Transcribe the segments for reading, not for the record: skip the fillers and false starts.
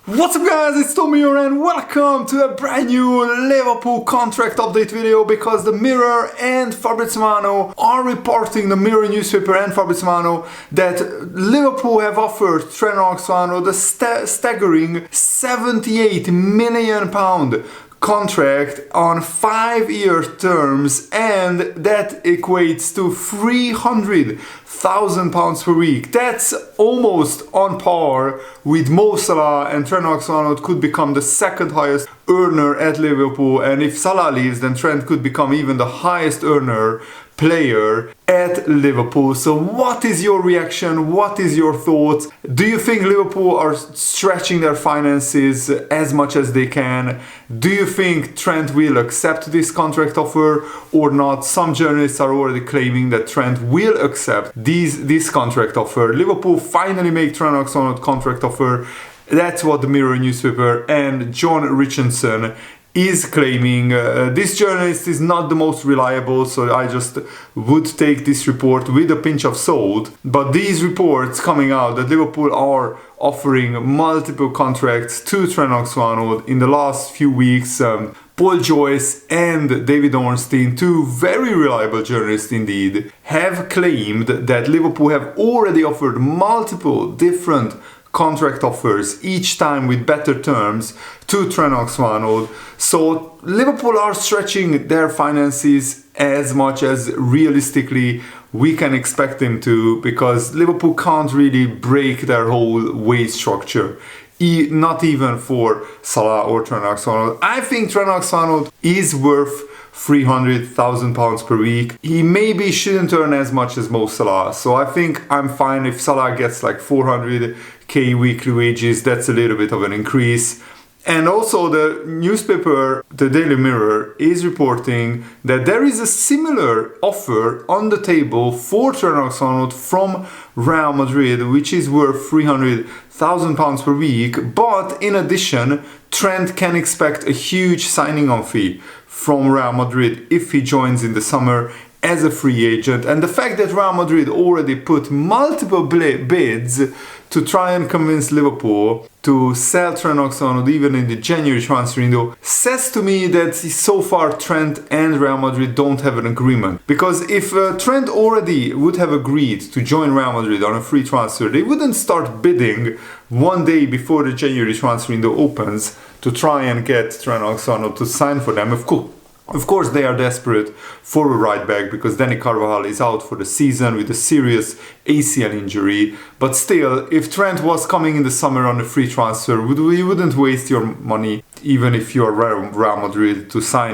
What's up guys, it's Tommy here and welcome to a brand new Liverpool contract update video, because the Mirror and Fabrizio Romano are reporting, the Mirror newspaper and Fabrizio Romano, that Liverpool have offered Trent Alexander-Arnold the staggering £78 million contract on 5-year terms, and that equates to £300,000 per week. That's almost on par with Mo Salah, and Trent Alexander-Arnold could become the second highest earner at Liverpool, and if Salah leaves, then Trent could become even the highest earner player at Liverpool. So what is your reaction? What is your thoughts? Do you think Liverpool are stretching their finances as much as they can? Do you think Trent will accept this contract offer or not? Some journalists are already claiming that Trent will accept this contract offer. Liverpool finally make Trent Alexander-Arnold contract offer. That's what the Mirror newspaper and John Richardson is claiming. This journalist is not the most reliable, so I just would take this report with a pinch of salt. But these reports coming out that Liverpool are offering multiple contracts to Trent Alexander-Arnold in the last few weeks, Paul Joyce and David Ornstein, two very reliable journalists indeed, have claimed that Liverpool have already offered multiple different contract offers, each time with better terms, to Trent Alexander-Arnold. So Liverpool are stretching their finances as much as realistically we can expect them to, because Liverpool can't really break their whole wage structure. Not even for Salah or Trent Alexander-Arnold. I think Trent Alexander-Arnold is worth £300,000 per week. He maybe shouldn't earn as much as Mo Salah, so I think I'm fine if Salah gets like 400k weekly wages. That's a little bit of an increase. And also the newspaper, the Daily Mirror, is reporting that there is a similar offer on the table for Trent Alexander-Arnold from Real Madrid, which is worth £300,000 per week. But in addition, Trent can expect a huge signing on fee from Real Madrid if he joins in the summer as a free agent. And the fact that Real Madrid already put multiple bids to try and convince Liverpool to sell Trent Alexander-Arnold even in the January transfer window says to me that so far Trent and Real Madrid don't have an agreement. Because if Trent already would have agreed to join Real Madrid on a free transfer, they wouldn't start bidding one day before the January transfer window opens to try and get Trent Alexander-Arnold to sign for them. Of course, they are desperate for a right back because Danny Carvajal is out for the season with a serious ACL injury. But still, if Trent was coming in the summer on a free transfer, you wouldn't waste your money, even if you are Real Madrid, to try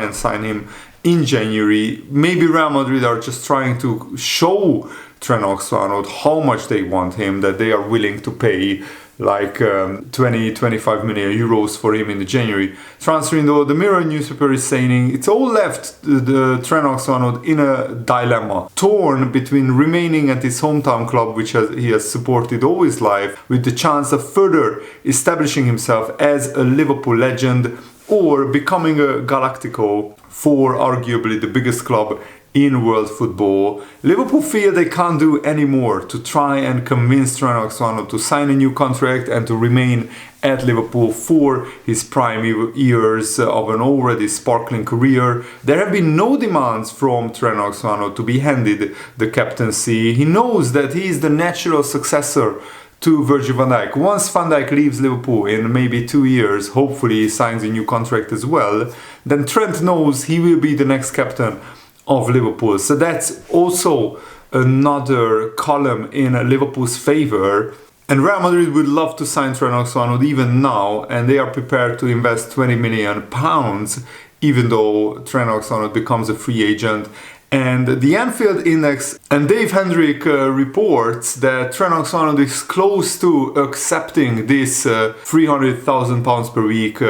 and sign him in January. Maybe Real Madrid are just trying to show Trent Alexander-Arnold how much they want him, that they are willing to pay like 20-25 million euros for him in the January transfer window. The Mirror newspaper is saying it's all left the Trent Alexander-Arnold in a dilemma, torn between remaining at his hometown club, which he has supported all his life, with the chance of further establishing himself as a Liverpool legend, or becoming a Galactico for arguably the biggest club in world football. Liverpool feel they can't do any more to try and convince Trent Alexander-Arnold to sign a new contract and to remain at Liverpool for his prime years of an already sparkling career. There have been no demands from Trent Alexander-Arnold to be handed the captaincy. He knows that he is the natural successor to Virgil van Dijk. Once Van Dijk leaves Liverpool in maybe 2 years, hopefully he signs a new contract as well, then Trent knows he will be the next captain of Liverpool. So that's also another column in Liverpool's favor. And Real Madrid would love to sign Trent Alexander-Arnold even now, and they are prepared to invest £20 million even though Trent Alexander-Arnold becomes a free agent. And the Anfield Index and Dave Hendrick reports that Trent Alexander-Arnold is close to accepting this £300,000 per week,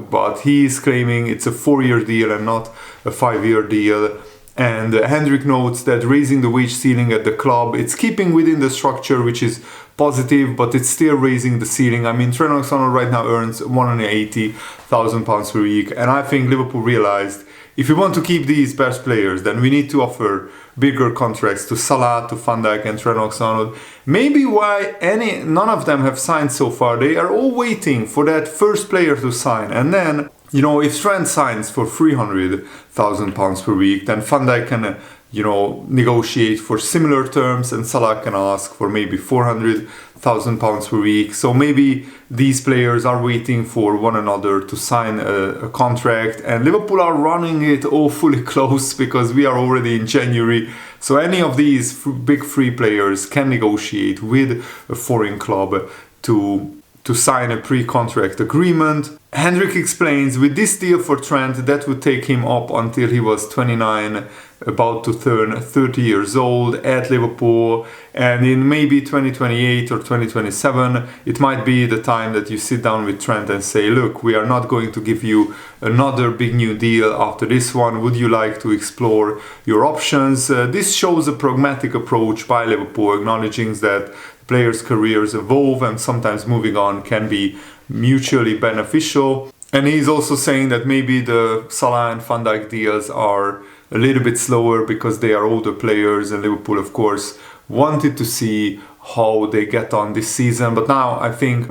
but he is claiming it's a 4-year deal and not a 5-year deal. And Hendrick notes that raising the wage ceiling at the club, it's keeping within the structure which is positive, but it's still raising the ceiling. I mean, Trent Alexander right now earns £180,000 per week, and I think Liverpool realized if we want to keep these best players, then we need to offer bigger contracts to Salah, to Van Dijk and Trent Alexander-Arnold. Maybe why none of them have signed so far. They are all waiting for that first player to sign. And then, you know, if Trent signs for £300,000 per week, then Van Dijk can, negotiate for similar terms, and Salah can ask for maybe £400,000 per week. So maybe these players are waiting for one another to sign a contract, and Liverpool are running it awfully close because we are already in January. So any of these big three players can negotiate with a foreign club to sign a pre-contract agreement. Hendrik explains, with this deal for Trent, that would take him up until he was 29, about to turn 30 years old at Liverpool, and in maybe 2028 or 2027, it might be the time that you sit down with Trent and say, look, we are not going to give you another big new deal after this one. Would you like to explore your options? This shows a pragmatic approach by Liverpool, acknowledging that players' careers evolve and sometimes moving on can be mutually beneficial. And he's also saying that maybe the Salah and Van Dijk deals are a little bit slower because they are older players, and Liverpool, of course, wanted to see how they get on this season. But now I think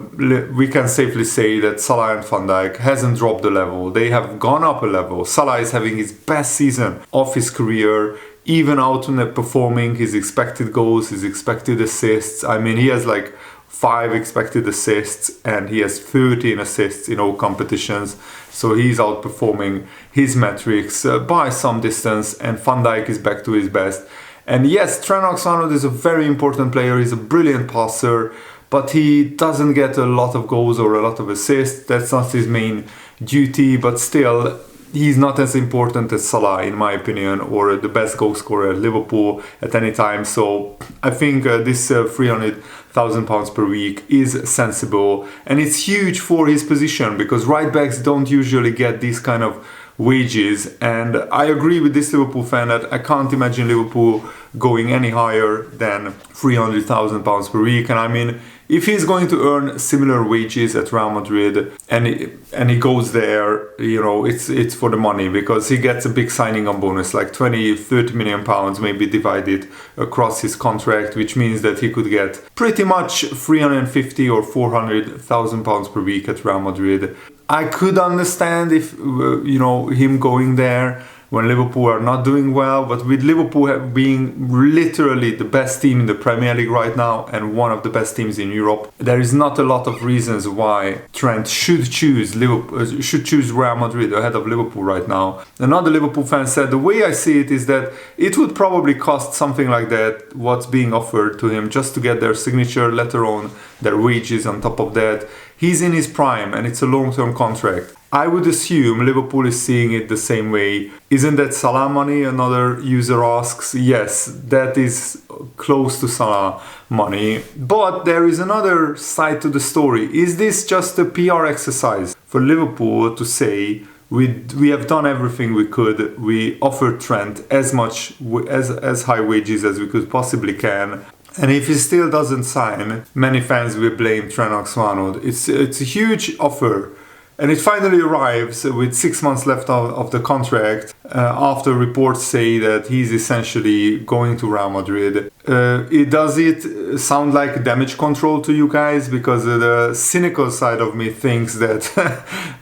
we can safely say that Salah and Van Dijk hasn't dropped the level. They have gone up a level. Salah is having his best season of his career, even outperforming his expected goals, his expected assists. I mean, he has like 5 expected assists and he has 13 assists in all competitions. So he's outperforming his metrics by some distance, and Van Dijk is back to his best. And yes, Trent Alexander-Arnold is a very important player. He's a brilliant passer, but he doesn't get a lot of goals or a lot of assists. That's not his main duty, but still, he's not as important as Salah, in my opinion, or the best goal scorer at Liverpool at any time. So I think this £300,000 per week is sensible, and it's huge for his position because right backs don't usually get these kind of wages. And I agree with this Liverpool fan that I can't imagine Liverpool going any higher than £300,000 per week. And I mean, if he's going to earn similar wages at Real Madrid and he goes there, it's for the money, because he gets a big signing on bonus, like 20-30 million pounds, maybe divided across his contract, which means that he could get pretty much 350 or 400,000 pounds per week at Real Madrid. I could understand if him going there when Liverpool are not doing well, but with Liverpool being literally the best team in the Premier League right now and one of the best teams in Europe, there is not a lot of reasons why Trent should choose Real Madrid ahead of Liverpool right now. Another Liverpool fan said, the way I see it is that it would probably cost something like that, what's being offered to him, just to get their signature, let alone their wages on top of that. He's in his prime and it's a long-term contract. I would assume Liverpool is seeing it the same way. Isn't that Salah money? Another user asks. Yes, that is close to Salah money. But there is another side to the story. Is this just a PR exercise for Liverpool to say, we have done everything we could. We offered Trent as high wages as we could possibly can. And if he still doesn't sign, many fans will blame Trent Alexander-Arnold. It's a huge offer. And it finally arrives with 6 months left of the contract, after reports say that he's essentially going to Real Madrid. Does it sound like damage control to you guys? Because the cynical side of me thinks that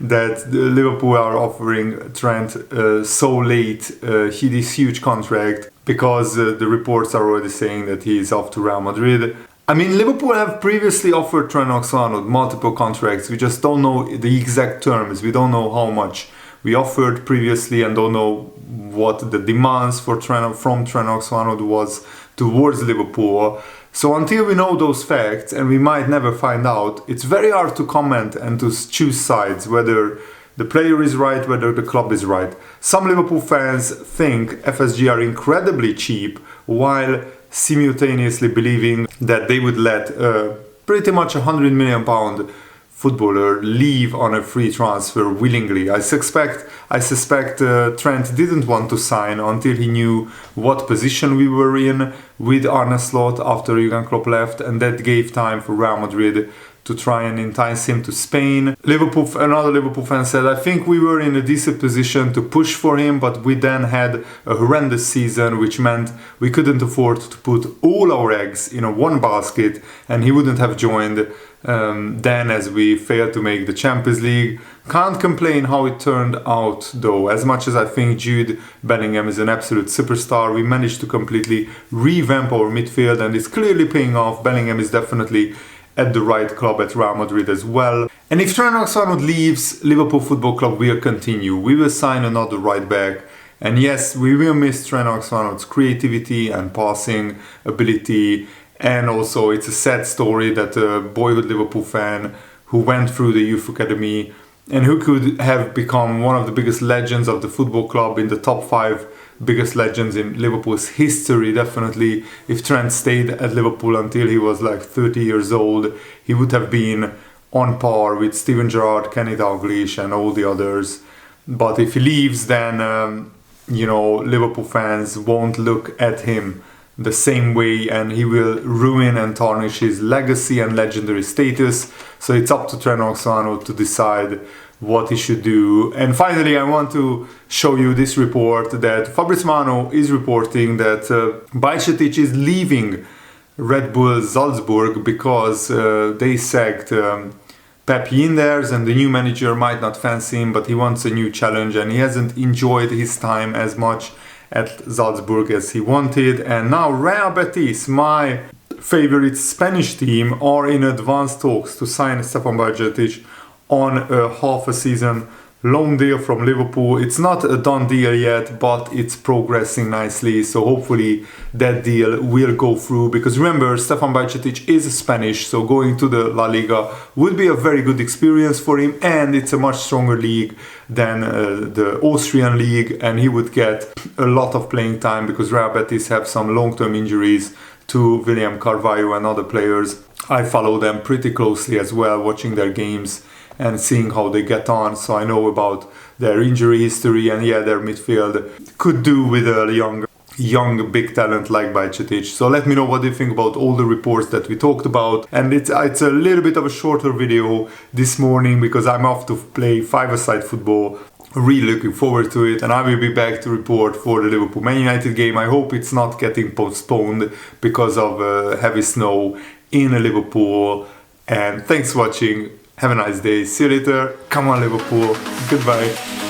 that Liverpool are offering Trent so late this huge contract, because the reports are already saying that he's off to Real Madrid. I mean, Liverpool have previously offered Trent Alexander-Arnold multiple contracts. We just don't know the exact terms. We don't know how much we offered previously and don't know what the demands from Trent Alexander-Arnold was towards Liverpool. So until we know those facts, and we might never find out, it's very hard to comment and to choose sides, whether the player is right, whether the club is right. Some Liverpool fans think FSG are incredibly cheap, while simultaneously believing that they would let pretty much £100 million footballer leave on a free transfer willingly. I suspect Trent didn't want to sign until he knew what position we were in with Arne Slot after Jurgen Klopp left, and that gave time for Real Madrid to try and entice him to Spain. Another Liverpool fan said, I think we were in a decent position to push for him, but we then had a horrendous season, which meant we couldn't afford to put all our eggs in one basket, and he wouldn't have joined then as we failed to make the Champions League. Can't complain how it turned out though. As much as I think Jude Bellingham is an absolute superstar, we managed to completely revamp our midfield, and it's clearly paying off. Bellingham is definitely at the right club at Real Madrid as well. And if Trent Alexander-Arnold leaves, Liverpool Football Club will continue. We will sign another right back. And yes, we will miss Trent Alexander-Arnold's creativity and passing ability. And also, it's a sad story that a boyhood Liverpool fan who went through the youth academy and who could have become one of the biggest legends of the football club, in the top 5 biggest legends in Liverpool's history, definitely. If Trent stayed at Liverpool until he was like 30 years old, he would have been on par with Steven Gerrard, Kenny Dalglish and all the others. But if he leaves, then Liverpool fans won't look at him the same way, and he will ruin and tarnish his legacy and legendary status. So it's up to Trent Alexander-Arnold to decide what he should do. And finally, I want to show you this report that Fabrizio Romano is reporting that Bajcetic is leaving Red Bull Salzburg because they sacked Pep Yinders, and the new manager might not fancy him, but he wants a new challenge, and he hasn't enjoyed his time as much at Salzburg as he wanted. And now Real Betis, my favorite Spanish team, are in advanced talks to sign Stefan Bajcetic on a half a season loan deal from Liverpool. It's not a done deal yet, but it's progressing nicely, so hopefully that deal will go through, because remember, Stefan Bajcetic is Spanish, so going to the La Liga would be a very good experience for him, and it's a much stronger league than the Austrian league, and he would get a lot of playing time because Real Betis have some long-term injuries to William Carvalho and other players. I follow them pretty closely as well, watching their games and seeing how they get on, so I know about their injury history, and yeah, their midfield could do with a young big talent like Bajcetic. So let me know what you think about all the reports that we talked about. And it's a little bit of a shorter video this morning because I'm off to play five-a-side football. Really looking forward to it, and I will be back to report for the Liverpool Man United game. I hope it's not getting postponed because of heavy snow in Liverpool. And thanks for watching. Have a nice day. See you later. Come on, Liverpool. Goodbye.